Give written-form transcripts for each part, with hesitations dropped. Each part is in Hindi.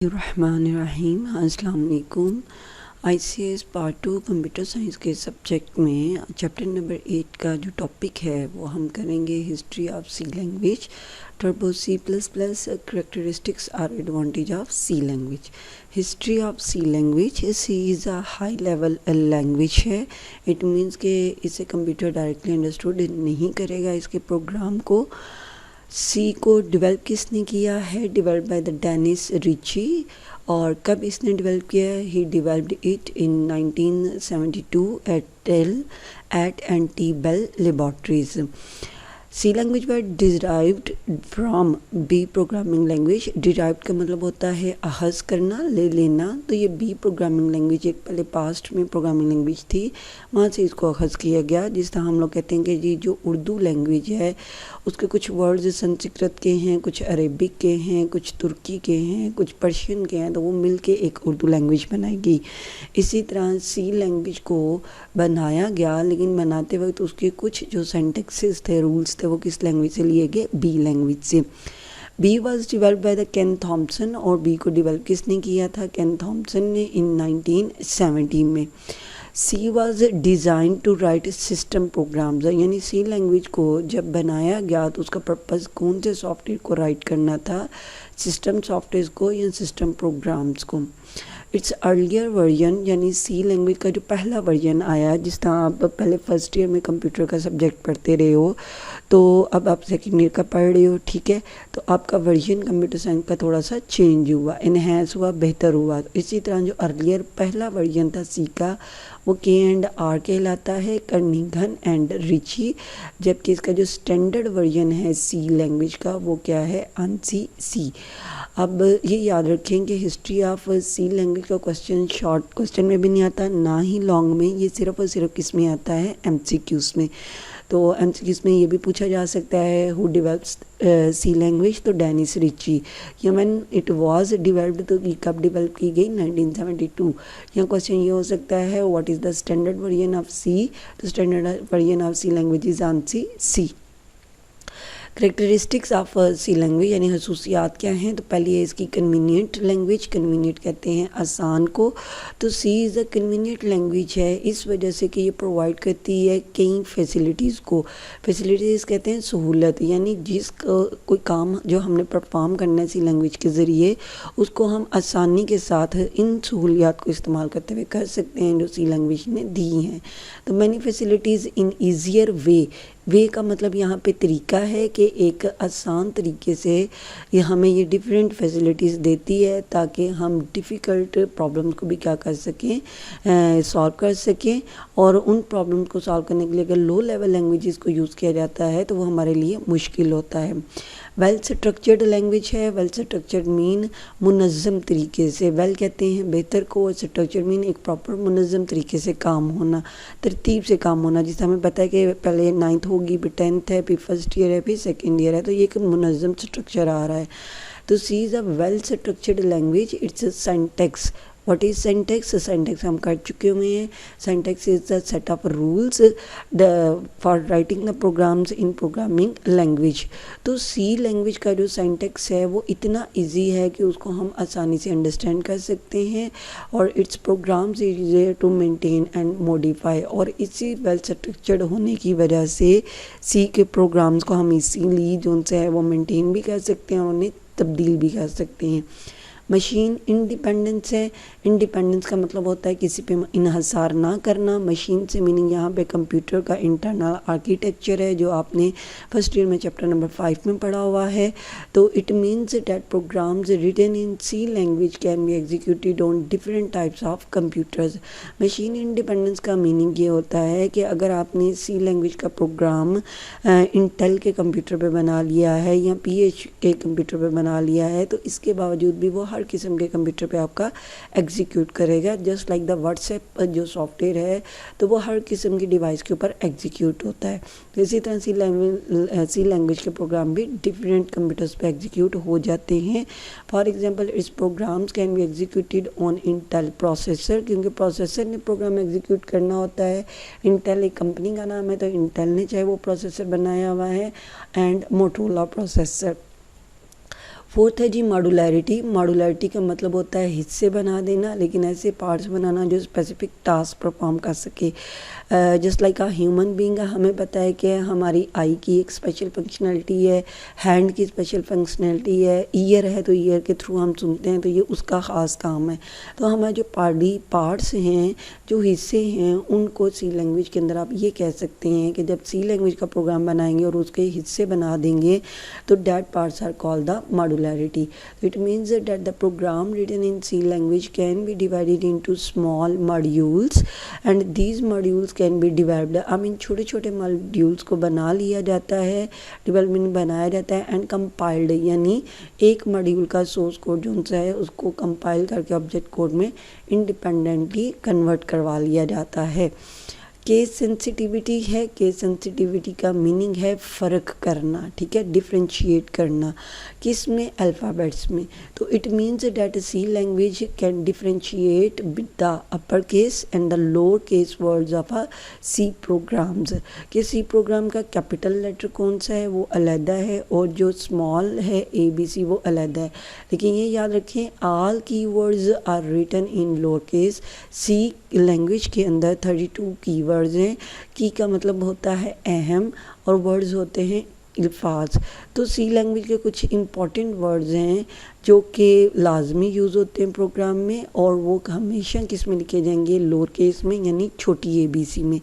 रहमानिर्रहीम। अस्सलाम वालेकुम। ICS पार्ट 2 कंप्यूटर साइंस के सब्जेक्ट में चैप्टर नंबर 8 का जो टॉपिक है वो हम करेंगे history of C language, turbo C plus plus, characteristics और advantage of C language. History of C language, C is a high level language है। इट मीन्स कि इसे कंप्यूटर डायरेक्टली अंडरस्टूड नहीं करेगा इसके प्रोग्राम को। सी को डेवलप किसने किया है? Develop by the Dennis Ritchie. और कब इसने डेवलप किया है? He developed it in 1972 at AT&T Bell laboratories. C language were derived from B programming language. Derived का मतलब होता है अखज़ करना, ले लेना। तो ये बी प्रोग्रामिंग लैंग्वेज एक पहले पास्ट में प्रोग्रामिंग लैंग्वेज थी, वहाँ से इसको अखज़ किया गया। जिस तरह हम लोग कहते हैं कि जी जो उर्दू लैंग्वेज है उसके कुछ वर्ड्स संस्कृत के हैं, कुछ अरेबिक के हैं, कुछ तुर्की के हैं, कुछ पर्शियन के हैं, तो वो मिलके एक उर्दू लैंग्वेज बनाएगी। इसी तरह सी लैंग्वेज को बनाया गया, लेकिन बनाते वक्त उसके कुछ जो सेंटेक्सेस थे, रूल्स थे, वो किस लैंग्वेज से लिए गए? बी लैंग्वेज से। B was develop by the Ken Thompson. और बी को डिवेल्प किसने किया था? केन थॉम्सन ने इन 1970 में। C was design to write system programs. यानी सी लैंग्वेज को जब बनाया गया तो उसका पर्पज़ कौन से सॉफ्टवेयर को राइट करना था? सिस्टम सॉफ्टवेयर को या सिस्टम प्रोग्राम्स को। इट्स अर्लियर वर्जन, यानी सी लैंग्वेज का जो पहला वर्जन आया, जिस तरह आप पहले फर्स्ट ईयर में कंप्यूटर का सब्जेक्ट पढ़ते रहे हो, तो अब आप सेकेंड ईयर का पढ़ रहे हो, ठीक है। तो आपका वर्जन कंप्यूटर साइंस का थोड़ा सा चेंज हुआ, इन्हेंस हुआ, बेहतर हुआ। इसी तरह जो अर्लियर पहला वर्जन था सी का, वो K&R कहलाता है, कर्निघन एंड रिची। जबकि इसका जो स्टैंडर्ड वर्जन है सी लैंग्वेज का वो क्या है? ANSI सी। अब ये याद रखें कि हिस्ट्री ऑफ सी लैंग्वेज का क्वेश्चन शॉर्ट क्वेश्चन में भी नहीं आता, ना ही लॉन्ग में। ये सिर्फ और सिर्फ किस में आता है? MCQs में। तो MCQs में ये भी पूछा जा सकता है हु डेवलप्स सी लैंग्वेज, तो डेनिस रिची। या व्हेन इट वाज डेवलप्ड, तो ये कब डेवलप की गई? 1972। या क्वेश्चन ये हो सकता है what is the standard version of C, तो standard version of C language is ANSI C. Characteristics of C language, यानी खसूसियात क्या हैं? तो पहली है इसकी कन्वीनियंट लैंग्वेज। कन्वीनियंट कहते हैं आसान को। तो C is a convenient language है इस वजह से कि ये प्रोवाइड करती है कई फैसिलिटीज़ को। फैसिलिटीज़ कहते हैं सहूलत, यानी जिस कोई काम जो हमने परफॉर्म करना है सी लैंग्वेज के ज़रिए, उसको हम आसानी के साथ इन सहूलियात को इस्तेमाल करते हुए कर सकते हैं जो सी लैंग्वेज ने दी हैं। तो मैनी फैसिलिटीज़ इन ईजियर वे का मतलब यहाँ पे तरीका है कि एक आसान तरीके से ये हमें ये डिफरेंट फैसिलिटीज़ देती है ताकि हम डिफ़िकल्ट प्रॉब्लम्स को भी क्या कर सकें? सॉल्व कर सकें। और उन प्रॉब्लम्स को सॉल्व करने के लिए अगर लो लेवल लैंग्वेजेस को यूज़ किया जाता है तो वो हमारे लिए मुश्किल होता है। वेल स्ट्रक्चर्ड लैंग्वेज है। वेल स्ट्रक्चर्ड मीन मुनज़्ज़म तरीके से। वेल कहते हैं बेहतर को, और स्ट्रक्चर मीन एक प्रॉपर मुनज़्ज़म तरीके से काम होना, तरतीब से काम होना। जिससे हमें पता है कि पहले 9th होगी, फिर 10th है, फिर फर्स्ट ईयर है, फिर सेकेंड ईयर है, तो ये एक मुनज़्ज़म स्ट्रक्चर आ रहा है। तो C is a well structured language. It's a syntax. What is syntax? Syntax हम कर चुके हुए हैं। Syntax is the set of rules for writing the programs in programming language. तो सी लैंग्वेज का जो सिंटैक्स है वो इतना इजी है कि उसको हम आसानी से अंडरस्टैंड कर सकते हैं। और it's programs is to maintain and modify. और इसी वेल स्ट्रक्चर्ड होने की वजह से सी के प्रोग्राम्स को हम इसीलिए जो उनसे है वो मेंटेन भी कर सकते हैं और उन्हें तब्दील भी कर सकते हैं। मशीन इंडिपेंडेंस है। इंडिपेंडेंस का मतलब होता है किसी पे इन्हसार ना करना। मशीन से मीनिंग यहाँ पे कंप्यूटर का इंटरनल आर्किटेक्चर है जो आपने फर्स्ट ईयर में चैप्टर नंबर 5 में पढ़ा हुआ है। तो it means that programs written in C language can be executed on different types of computers. Machine independence का मीनिंग ये होता है कि अगर आपने सी लैंग्वेज का प्रोग्राम इंटेल के कंप्यूटर पे बना लिया है या PH के कंप्यूटर पे बना लिया है, तो इसके बावजूद भी वो हर किस्म के कंप्यूटर पे आपका एग्जीक्यूट करेगा। जस्ट लाइक द व्हाट्सएप जो सॉफ्टवेयर है, तो वो हर किस्म की डिवाइस के ऊपर एग्जीक्यूट होता है। तो इसी तरह सी लैंग्वेज के प्रोग्राम भी डिफरेंट कंप्यूटर्स पे एग्जीक्यूट हो जाते हैं। For example this programs can be executed on Intel processor, क्योंकि प्रोसेसर ने प्रोग्राम एग्जीक्यूट करना होता है। इंटेल एक कंपनी का नाम है, तो इंटेल ने चाहे वो प्रोसेसर बनाया हुआ है, एंड मोटोरोला प्रोसेसर। फोर्थ है जी मॉडुलैरिटी। मॉडुलैरिटी का मतलब होता है हिस्से बना देना, लेकिन ऐसे पार्ट्स बनाना जो स्पेसिफिक टास्क परफॉर्म कर सके। Just like a human being, हमें पता है कि हमारी आई की एक स्पेशल फंक्शनैलिटी है, हैंड की स्पेशल फंक्शनैलिटी है, ईयर है तो ईयर के थ्रू हम सुनते हैं, तो ये उसका ख़ास काम है। तो हमारे जो पार्ट्स हैं, जो हिस्से हैं, उनको सी लैंग्वेज के अंदर आप ये कह सकते हैं कि जब सी लैंग्वेज का प्रोग्राम बनाएंगे और उसके हिस्से बना देंगे तो that parts are called the modularity. It means that the program written in C language can be divided into small modules and these modules can be developed. I mean छोटे छोटे मॉड्यूल्स को बना लिया जाता है, डेवलपमेंट बनाया जाता है, एंड कंपाइल्ड, यानी एक मॉड्यूल का सोर्स कोड जो सा है उसको कंपाइल करके ऑब्जेक्ट कोड में इंडिपेंडेंटली कन्वर्ट करवा लिया जाता है। केस सेंसिटिविटी है। केस सेंसिटिविटी का मीनिंग है फ़र्क करना, ठीक है, डिफ्रेंशिएट करना। किस में? अल्फ़ाबेट्स में। तो it means that C language can differentiate with the upper case and the lower case words of a C programs. कि सी प्रोग्राम का कैपिटल लेटर कौन सा है वो अलहदा है, और जो स्मॉल है ABC वो अलहदा है। लेकिन ये याद रखें, all keywords are written in lower case. C language के अंदर 32 कीवर्ड्स हैं। की का मतलब होता है अहम, और वर्ड्स होते हैं अल्फाज। तो सी लैंग्वेज के कुछ इंपॉर्टेंट वर्ड्स हैं जो कि लाजमी यूज़ होते हैं प्रोग्राम में, और वो हमेशा किस में लिखे जाएंगे? लोअर केस में, यानी छोटी ABC में।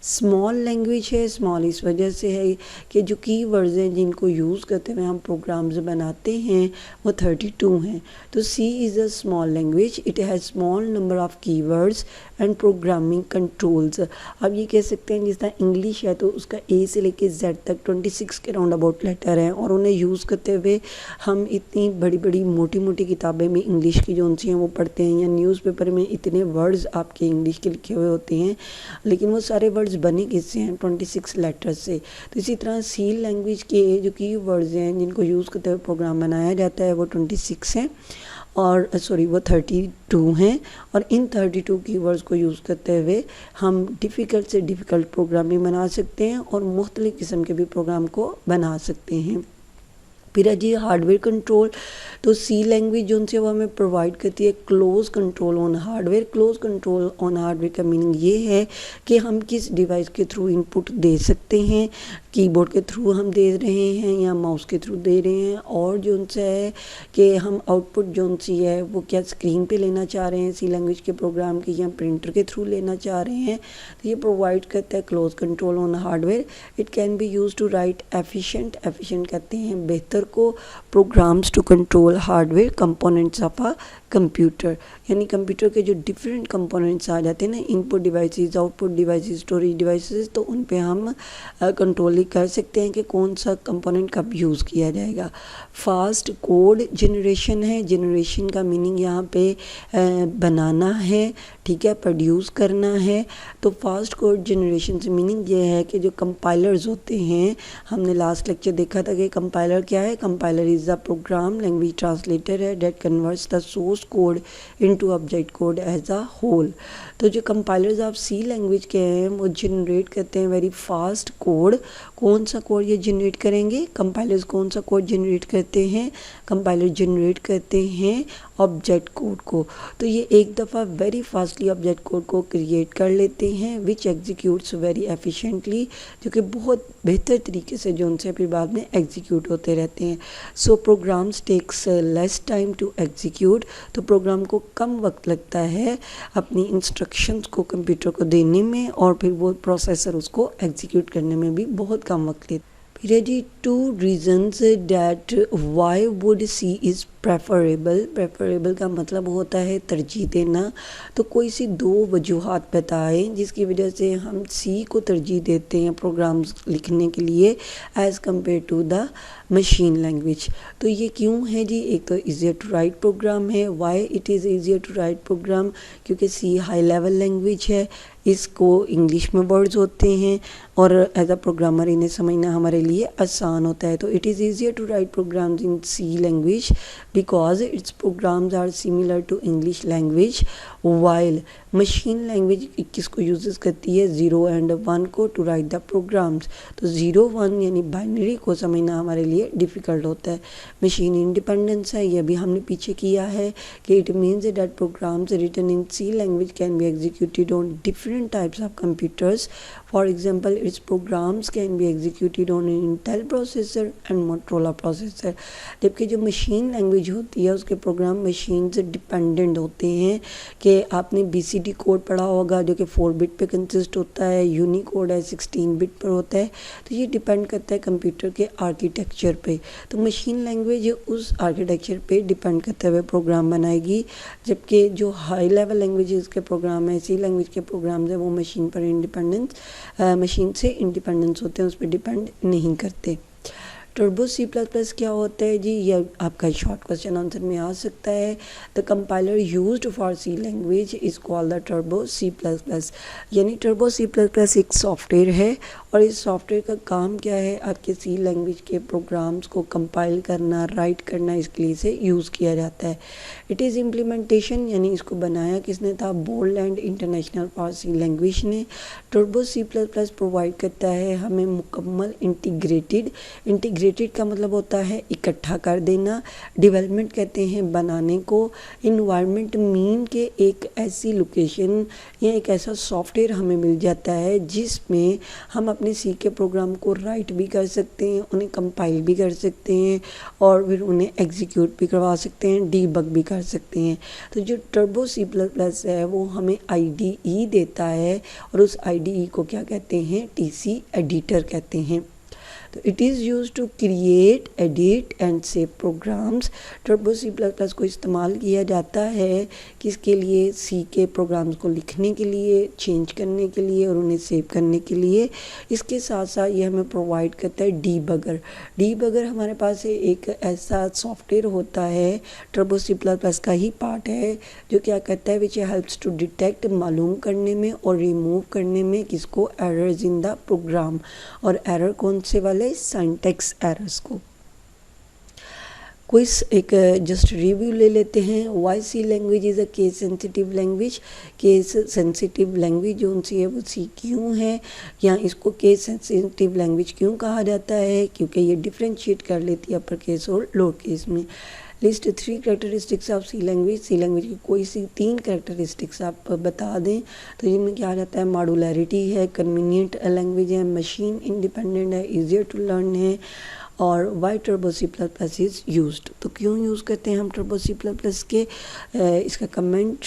स्मॉल लैंग्वेज है। स्मॉल इस वजह से है कि जो की वर्ड्स हैं जिनको यूज़ करते हुए हम प्रोग्राम्स बनाते हैं वो 32 हैं। तो C is a small language, it has small number of keywords and programming controls. अब ये कह सकते हैं जिस तरह इंग्लिश है तो उसका A से लेके Z तक 26 के राउंड अबाउट लेटर हैं, और उन्हें यूज़ करते हुए हम इतनी बड़ी बड़ी मोटी मोटी किताबें में इंग्लिश की जो सी हैं वो पढ़ते हैं, या न्यूज़पेपर में इतने वर्ड्स आपके इंग्लिश के लिखे हुए होते हैं, लेकिन वो सारे वर्ड्स बने किससे हैं? 26 लेटर्स से। तो इसी तरह सी लैंग्वेज के जो की वर्ड्स हैं जिनको यूज़ करते हुए प्रोग्राम बनाया जाता है वो 26 हैं, और वो 32 हैं। और इन 32 कीवर्ड्स को यूज़ करते हुए हम डिफ़िकल्ट से डिफ़िकल्ट प्रोग्राम भी बना सकते हैं, और मुख्तलिफ़ किस्म के भी प्रोग्राम को बना सकते हैं। फिर है जी हार्डवेयर कंट्रोल। तो सी लैंग्वेज जो उनसे वो हमें प्रोवाइड करती है close control on hardware. Close control on hardware का मीनिंग ये है कि हम किस डिवाइस के थ्रू इनपुट दे सकते हैं, कीबोर्ड के थ्रू हम दे रहे हैं या माउस के थ्रू दे रहे हैं, और जो उनसे है कि हम आउटपुट जो सी है वो क्या स्क्रीन पे लेना चाह रहे हैं सी लैंग्वेज के प्रोग्राम की, या प्रिंटर के थ्रू लेना चाह रहे हैं। तो ये प्रोवाइड करता है close control on hardware. It can be use to write efficient कहते हैं बेहतर को, programs to control hardware components of a computer, यानी कंप्यूटर के जो डिफरेंट कंपोनेंट्स आ जाते हैं ना, input devices, output devices, storage devices, तो उन पे हम कंट्रोल कर सकते हैं कि कौन सा कंपोनेंट कब यूज़ किया जाएगा। फास्ट कोड जनरेशन है। जनरेशन का मीनिंग यहाँ पे बनाना है, ठीक है, प्रोड्यूस करना है। तो फास्ट कोड जनरेशन से मीनिंग ये है कि जो कंपाइलर्स होते हैं, हमने लास्ट लेक्चर देखा था कि कंपाइलर क्या है। Compiler is the program language translator है that converts the source code into object code as a whole. तो जो कंपाइलर्स ऑफ सी लैंग्वेज के हैं वो जनरेट करते हैं वेरी फास्ट कोड। कौन सा कोड ये जनरेट करेंगे? कंपाइलर्स कौन सा कोड जनरेट करते हैं? कंपाइलर जनरेट करते हैं ऑब्जेक्ट कोड को। तो ये एक दफ़ा वेरी फास्टली ऑब्जेक्ट कोड को क्रिएट कर लेते हैं विच एग्जीक्यूट्स वेरी एफिशिएंटली, जो कि बहुत बेहतर तरीके से जो उनसे फिर बाद में एग्जीक्यूट होते रहते हैं। So programs takes less time to execute. तो प्रोग्राम को कम वक्त लगता है अपनी इंस्ट्रक्शंस को कंप्यूटर को देने में, और फिर वो प्रोसेसर उसको एग्जीक्यूट करने में भी बहुत कम वक्त लेता है। फिर है जी 2 reasons that why would C is preferable का मतलब होता है तरजीह देना। तो कोई सी 2 वजूहात बताएं जिसकी वजह से हम सी को तरजीह देते हैं प्रोग्राम्स लिखने के लिए as compare to the machine language. तो ये क्यों है जी? एक तो ईजियर टू राइट प्रोग्राम है। Why it is easier to write program? क्योंकि सी हाई लेवल लैंग्वेज है, इसको इंग्लिश में वर्ड्स होते हैं, और एज अ प्रोग्रामर इन्हें समझना हमारे लिए आसान आसान होता है। तो it is easier to write programs in C language because its programs are similar to English language. While machine language किसको यूज़ करती है, 0 and 1 को, टू राइट द प्रोग्राम्स। तो 0 1 यानी बाइनरी को समझना हमारे लिए डिफ़िकल्ट होता है। मशीन इंडिपेंडेंस है, यह भी हमने पीछे किया है कि it means that programs written in C language can be executed on different types of computers. For example its programs can be executed on Intel processor and Motorola processor. जबकि जो मशीन लैंग्वेज होती है उसके प्रोग्राम मशीन से डिपेंडेंट होते हैं कि आपने BCD कोड पढ़ा होगा जो कि 4 बिट पे कंसिस्ट होता है, यूनिकोड है 16 बिट पर होता है। तो ये डिपेंड करता है कंप्यूटर के आर्किटेक्चर पे। तो मशीन लैंग्वेज उस आर्किटेक्चर पे डिपेंड करते हुए प्रोग्राम बनाएगी, जबकि जो हाई लेवल लैंग्वेजेस के प्रोग्राम है, सी लैंग्वेज के प्रोग्राम्स है, वो मशीन पर इंडिपेंडेंस मशीन से इंडिपेंडेंस होते हैं, उस पर डिपेंड नहीं करते। टर्बो C++ क्या होता है जी, यह आपका शॉर्ट क्वेश्चन आंसर में आ सकता है। The compiler used for C language is called the turbo C++। यानी टर्बो C++ एक सॉफ्टवेयर है और इस सॉफ्टवेयर का काम क्या है, आपके सी लैंग्वेज के प्रोग्राम्स को कंपाइल करना, राइट करना, इसके लिए इसे यूज़ किया जाता है। इट इज़ इम्प्लीमेंटेशन, यानी इसको बनाया किसने था, Borland International for C language ने। टर्बो C++ प्रोवाइड करता है हमें मुकम्मल इंटीग्रेटेड का मतलब होता है इकट्ठा कर देना, डेवलपमेंट कहते हैं बनाने को, इन्वायरमेंट मीन के एक ऐसी लोकेशन या एक ऐसा सॉफ्टवेयर हमें मिल जाता है जिसमें हम अपने सी के प्रोग्राम को राइट भी कर सकते हैं, उन्हें कंपाइल भी कर सकते हैं और फिर उन्हें एग्जीक्यूट भी करवा सकते हैं, डीबग भी कर सकते हैं। तो जो टर्बो C++ है वो हमें IDE देता है और उस IDE को क्या कहते हैं, TC एडिटर कहते हैं। तो it is use to create, edit and save programs. Turbo C++ को इस्तेमाल किया जाता है किसके लिए, सी के प्रोग्राम्स को लिखने के लिए, चेंज करने के लिए और उन्हें सेव करने के लिए। इसके साथ साथ ये हमें प्रोवाइड करता है डीबगर हमारे पास एक ऐसा सॉफ्टवेयर होता है, टर्बो C++ का ही पार्ट है, जो क्या करता है, विच हेल्प्स टू डिटेक्ट, मालूम करने में और रिमूव करने में किसको, एरर्स इन द प्रोग्राम। और एरर कौन से वाले, सिंटैक्स एरर्स को। क्विज एक जस्ट रिव्यू ले लेते हैं। Why C language is a case sensitive language. Case sensitive language जो सी है वो सी क्यों है, या इसको केस सेंसिटिव लैंग्वेज क्यों कहा जाता है, क्योंकि ये डिफ्रेंशिएट कर लेती है अपर केस और लोअर केस में। List 3 characteristics of C language. C language की कोई सी 3 कैरेक्टरिस्टिक्स आप बता दें तो इनमें क्या आ जाता है, मॉडुलैरिटी है, कन्वीनियंट लैंग्वेज है, मशीन इंडिपेंडेंट है, ईजियर टू लर्न है, और why turbo C++ is used. तो क्यों यूज़ करते हैं हम टर्बो C++ के, इसका कमेंट